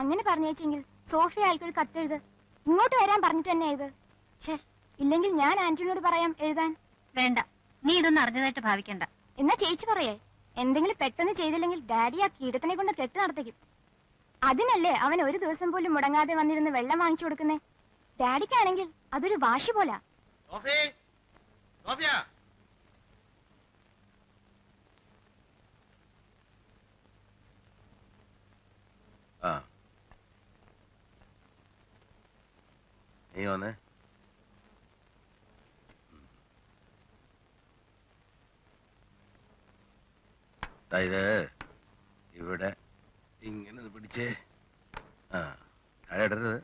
അങ്ങനെ പറഞ്ഞേച്ചെങ്കിൽ സോഫിയ അയാൾക്കൊരു കത്തെഴുത്. ഇങ്ങോട്ട് വരാൻ പറഞ്ഞിട്ട് തന്നെ ഇത്. ഇല്ലെങ്കിൽ ഞാൻ ആന്റണിയോട് പറയാം എഴുതാൻ. വേണ്ട, നീ ഇതൊന്നും അറിഞ്ഞതായിട്ട് ഭാവിക്കണ്ട. എന്നാ ചേച്ചി പറയേ, എന്തെങ്കിലും പെട്ടെന്ന് ചെയ്തില്ലെങ്കിൽ ഡാഡി ആ കീടത്തിനെ കൊണ്ട് കെട്ട് നടത്തിക്കും. അതിനല്ലേ അവൻ ഒരു ദിവസം പോലും മുടങ്ങാതെ വന്നിരുന്ന് വെള്ളം വാങ്ങിച്ചു കൊടുക്കുന്നേ. ഡാഡിക്കാണെങ്കിൽ അതൊരു വാശി പോലാ. നീ വന്നേ. ഇത് ഇവിടെ ഇങ്ങനെ പിടിച്ചേ. താഴെ ഇടരുത്.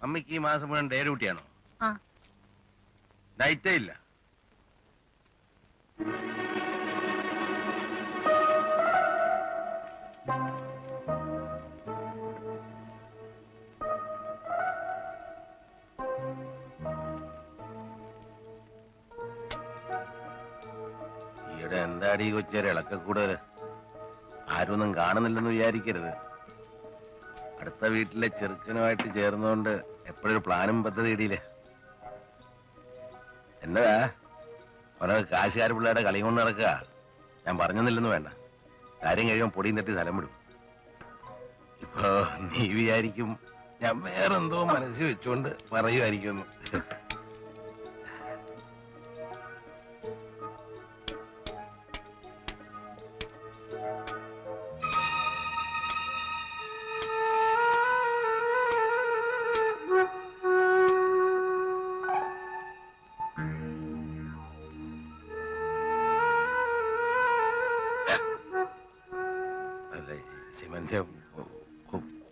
അമ്മയ്ക്ക് ഈ മാസം മുഴുവൻ ഡേ ഡ്യൂട്ടിയാണോ? നൈറ്റേ ഇല്ല? ഈയിടെ എന്താടി കൊച്ചേരെ ഇളക്ക കൂടുതൽ? ആരൊന്നും കാണുന്നില്ലെന്ന് വിചാരിക്കരുത്. അടുത്ത വീട്ടിലെ ചെറുക്കനുമായിട്ട് ചേർന്നുകൊണ്ട് എപ്പോഴൊരു പ്ലാനും പദ്ധതി ഇടിയില്ലേ? എന്നതാ ഓരോ കാശുകാർ പിള്ളേരുടെ കളി കൊണ്ട് നടക്കുക. ഞാൻ പറഞ്ഞൊന്നില്ലെന്ന് വേണ്ട. കാര്യം കഴിയുമ്പോൾ പൊടിയും തട്ടി സ്ഥലം വിടും. ഇപ്പൊ നീ വിചാരിക്കും ഞാൻ വേറെന്തോ മനസ്സിൽ വെച്ചുകൊണ്ട് പറയുമായിരിക്കുന്നു.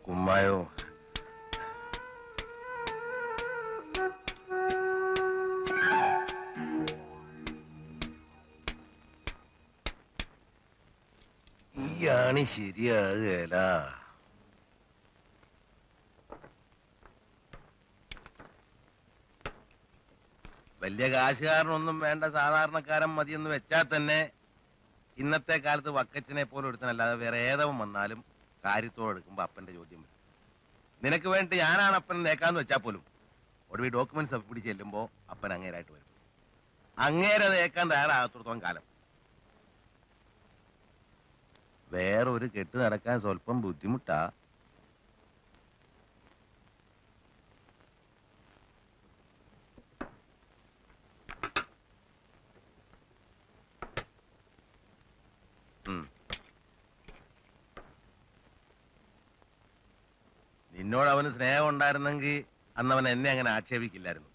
കുമ്മായോ ഈ ആണി ശരിയാകുകയല്ല. വലിയ കാശുകാരനൊന്നും വേണ്ട, സാധാരണക്കാരൻ മതിയെന്ന് വെച്ചാൽ തന്നെ ഇന്നത്തെ കാലത്ത് വക്കച്ചനെ പോലെ ഒരുത്തനല്ലാതെ വേറെ ഏതവൻ വന്നാലും കാര്യത്തോടെ എടുക്കുമ്പോ അപ്പന്റെ ചോദ്യം വരും. നിനക്ക് വേണ്ടി ഞാനാണ് അപ്പൻ നേക്കാന്ന് വെച്ചാൽ പോലും ഒടുവിൽ ഡോക്യുമെന്റ്സ് പിടിച്ച് ചെല്ലുമ്പോ അപ്പൻ അങ്ങേരായിട്ട് വരും. അങ്ങേരത് ഏക്കാൻ തയ്യാറാകത്തോളം കാലം വേറൊരു കെട്ട് നടക്കാൻ സ്വല്പം ബുദ്ധിമുട്ടാ. നിന്നോട് അവന് സ്നേഹം ഉണ്ടായിരുന്നെങ്കിൽ അന്ന് അവൻ എന്നെ അങ്ങനെ ആക്ഷേപിക്കില്ലായിരുന്നു.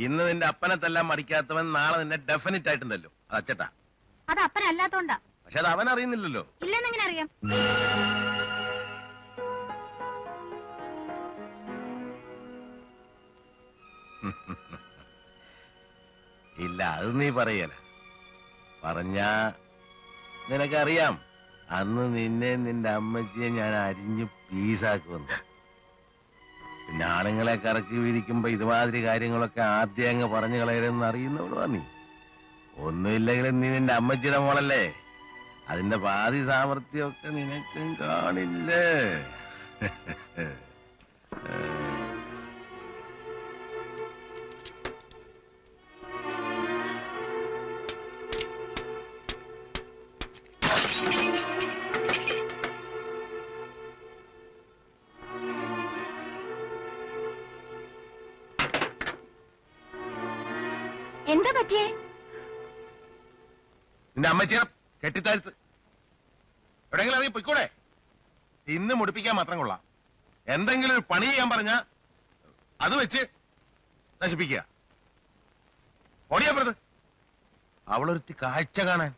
ഇന്ന് നിന്റെ അപ്പനത്തെല്ലാം മടിക്കാത്തവൻ നാളെ നിന്നെ ഡെഫിനറ്റ് ആയിട്ടുണ്ടല്ലോ. അത് അച്ചട്ടാ. അത് അപ്പനല്ലാത്തോണ്ടാ. പക്ഷെ അത് അവൻ അറിയുന്നില്ലല്ലോ. ഇല്ലെന്നെങ്ങനെ അറിയാം? ഇല്ല, അത് നീ പറയല. പറഞ്ഞാ നിനക്കറിയാം അന്ന് നിന്നെ നിന്റെ അമ്മച്ചിയെ ഞാൻ അരിഞ്ഞ് പീസാക്കുമെന്ന്. പിന്നെ ആണുങ്ങളെ കറക്കി വിരിക്കുമ്പോ ഇതുമാതിരി കാര്യങ്ങളൊക്കെ ആദ്യം അങ്ങ് പറഞ്ഞു കളയരുതെന്ന് അറിയുന്നവളാ നീ. ഒന്നുമില്ലെങ്കിലും നീ നിന്റെ അമ്മച്ചിയുടെ മോളല്ലേ. അതിന്റെ പാതി സാമർത്ഥ്യമൊക്കെ നിനക്കും കാണില്ലേ? എന്താ പറ്റിയേ? നിന്റെ അമ്മച്ചിയെ കെട്ടിത്താഴ്ത്ത്. എവിടെയെങ്കിലും അറിയി പൊയ്ക്കൂടെ? ഇന്ന് മുടിപ്പിക്കാൻ മാത്രം കൊള്ളാം. എന്തെങ്കിലും ഒരു പണി ചെയ്യാൻ പറഞ്ഞ അത് വെച്ച് നശിപ്പിക്കുക. ഓടിയാപ്പുറത്ത് അവളൊരുത്തി കാഴ്ച കാണാൻ.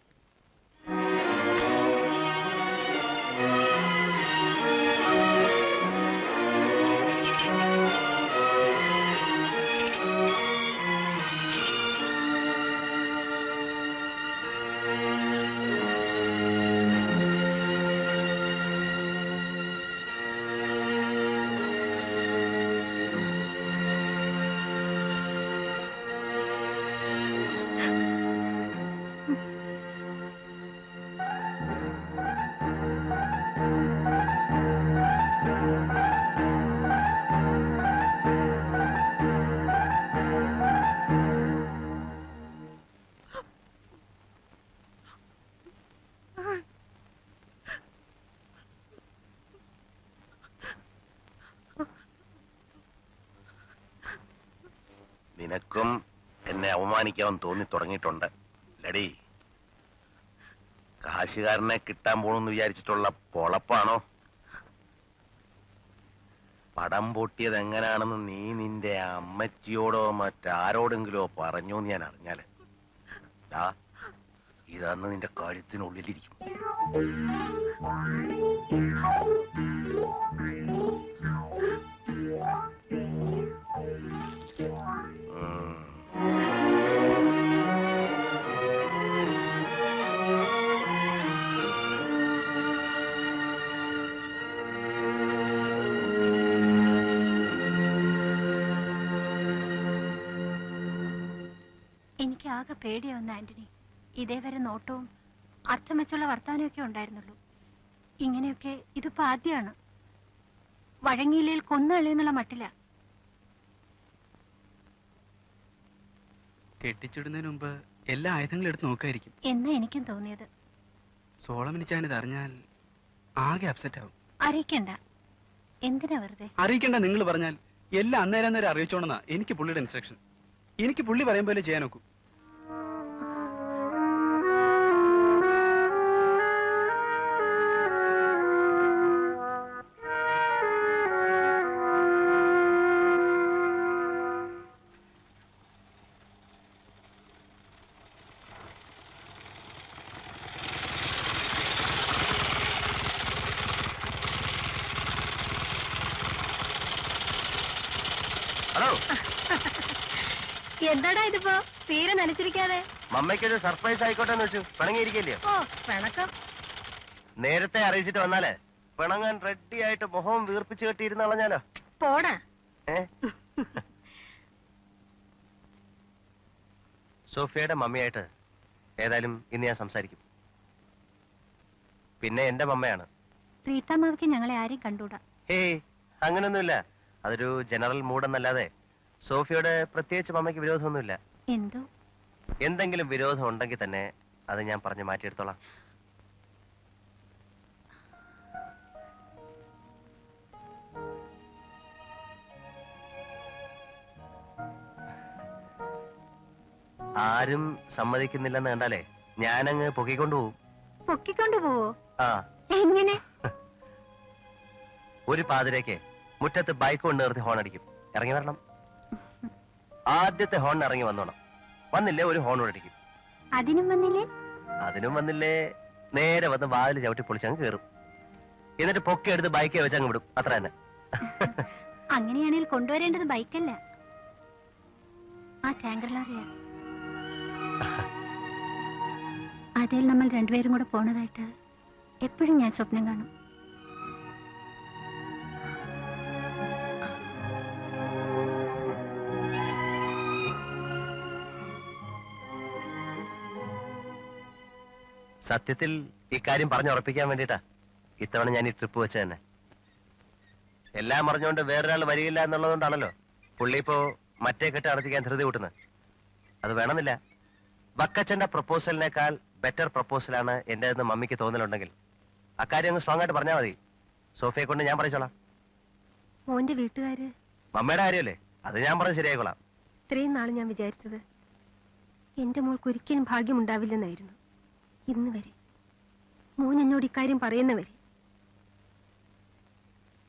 നിനക്കും എന്നെ അവമാനിക്കാൻ തോന്നി തുടങ്ങിയിട്ടുണ്ട് ലടി. കാശുകാരനെ കിട്ടാൻ പോണെന്ന് വിചാരിച്ചിട്ടുള്ള പൊളപ്പാണോ? പടം പൊട്ടിയത് എങ്ങനെയാണെന്ന് നീ നിന്റെ അമ്മച്ചിയോടോ മറ്റാരോടെങ്കിലോ പറഞ്ഞോ ഞാൻ അറിഞ്ഞാല് ഇതന്ന് നിന്റെ കഴുത്തിനുള്ളിലിരിക്കും. എനിക്ക് ആകെ പേടിയാവുന്ന ആന്റണി. ഇതേവരെ നോട്ടവും അർത്ഥം വെച്ചുള്ള വർത്താനമൊക്കെ ഉണ്ടായിരുന്നുള്ളൂ. ഇങ്ങനെയൊക്കെ ഇതിപ്പോ ആദ്യമാണ്. വഴങ്ങിയില്ലേൽ കൊന്നുകളയെന്നുള്ള മട്ടില്ല. കെട്ടിച്ചിടുന്നതിന് മുമ്പ് എല്ലാ ആയുധങ്ങളും എടുത്ത് നോക്കായിരിക്കും എന്നാ എനിക്കും തോന്നിയത്. സോളമനിച്ചാൻ ഇത് അറിഞ്ഞാൽ ആകെ അപ്സെറ്റ് ആവും. അറിയിക്കണ്ട. എന്തിനാ വെറുതെ? അറിയിക്കണ്ട. നിങ്ങൾ പറഞ്ഞാൽ എല്ലാം അന്നേരം അറിയിച്ചോണെന്നാ എനിക്ക് പുള്ളിയുടെ ഇൻസ്ട്രക്ഷൻ. എനിക്ക് പുള്ളി പറയും പോലെ ചെയ്യാൻ നോക്കൂ. ഹലോ, എന്താടാ ഇതിപ്പോ തീരെ നനച്ചിരിക്കാതെ? മമ്മയ്ക്കൊരു സർപ്രൈസ് ആയിക്കോട്ടെ എന്ന് വെച്ചു. പിണങ്ങിയിരിക്കല്ലേ? ഓ പിണക്കം. നേരത്തെ അറിയിച്ചിട്ട് വന്നാലേ പിണങ്ങാൻ റെഡി ആയിട്ട് മുഖവും വീർപ്പിച്ച് കെട്ടിയിരുന്ന് കളഞ്ഞാലോ? പോടാ. സോഫിയയുടെ മമ്മിയായിട്ട് ഏതായാലും ഇന്ന് ഞാൻ സംസാരിക്കും. പിന്നെ എന്റെ മമ്മയാണ്. പ്രീതമാവിക്ക് ഞങ്ങളെ ആരെയും കണ്ടൂടാ. ഹേയ്, അങ്ങനൊന്നുമില്ല. അതൊരു ജനറൽ മൂഡ് എന്നല്ലാതെ സോഫിയോട് പ്രത്യേകിച്ച് മമ്മയ്ക്ക് വിരോധമൊന്നുമില്ല. എന്തോ എന്തെങ്കിലും വിരോധം ഉണ്ടെങ്കിൽ തന്നെ അത് ഞാൻ പറഞ്ഞു മാറ്റിയെടുത്തോളാം. ആരും സമ്മതിക്കുന്നില്ലെന്ന് കണ്ടാലേ ഞാനങ്ങ് പൊക്കിക്കൊണ്ടുപോകും. പൊക്കിക്കൊണ്ടു പോവോ? ആ, എങ്ങനെ? ഒരു പാതിരേക്ക് മുറ്റത്ത് ബൈക്ക് കൊണ്ട് നിർത്തി ഹോൺ അടിക്കും. ഇറങ്ങി വരണം. ആദ്യത്തെ ഹോൺ ഇറങ്ങി വന്നോണം. വന്നില്ലേ ഒരു ഹോൺ അടിക്കും. അതിനും വന്നില്ലേ? അതിനും വന്നില്ലേ നേരെ വന്ന് വാതിൽ ചവിട്ടി പൊളിച്ചങ്ങ് കയറും. എന്നിട്ട് പൊക്കി എടുത്ത് ബൈക്കേ വെച്ചങ്ങ് വിടും. അത്ര തന്നെ. അങ്ങനെയാണെങ്കിൽ കൊണ്ടുവരേണ്ടത് ബൈക്കല്ല, ആ ടാങ്കർ ലോറിയാ. അതിൽ നമ്മൾ രണ്ടുപേരും കൂടെ പോണതായിട്ട് എപ്പോഴും ഞാൻ സ്വപ്നം കാണും. സത്യത്തിൽ ഇക്കാര്യം പറഞ്ഞുറപ്പിക്കാൻ വേണ്ടിട്ടാ ഇത്തവണ ഞാൻ ഈ ട്രിപ്പ് വെച്ച തന്നെ. എല്ലാം അറിഞ്ഞുകൊണ്ട് വേറൊരാൾ വരികയില്ല എന്നുള്ളതുകൊണ്ടാണല്ലോ പുള്ളി ഇപ്പോ മറ്റേ കെട്ട് അടച്ചിക്കാൻ ധൃതി കൂട്ടുന്നത്. അത് വേണമെന്നില്ല. വക്കച്ചന്റെ പ്രപ്പോസലിനേക്കാൾ ബെറ്റർ പ്രപ്പോസലാണ് എന്റേതെന്ന് മമ്മിക്ക് തോന്നലുണ്ടെങ്കിൽ അക്കാര്യം അങ്ങ് സ്ട്രോങ് ആയിട്ട് പറഞ്ഞാൽ മതി. സോഫിയെ കൊണ്ട് ഞാൻ പറയിച്ചോളാം. മോന്റെ വീട്ടുകാര്? മമ്മയുടെ കാര്യമല്ലേ, അത് ഞാൻ പറഞ്ഞ് ശരിയായിക്കോളാം. ഇത്രയും നാൾ ഞാൻ വിചാരിച്ചത് എന്റെ മോൾക്ക് ഒരിക്കലും ഭാഗ്യമുണ്ടാവില്ലെന്നായിരുന്നു. ഇന്ന് വരെ മോൻ എന്നോട് ഇക്കാര്യം പറയുന്നവരെ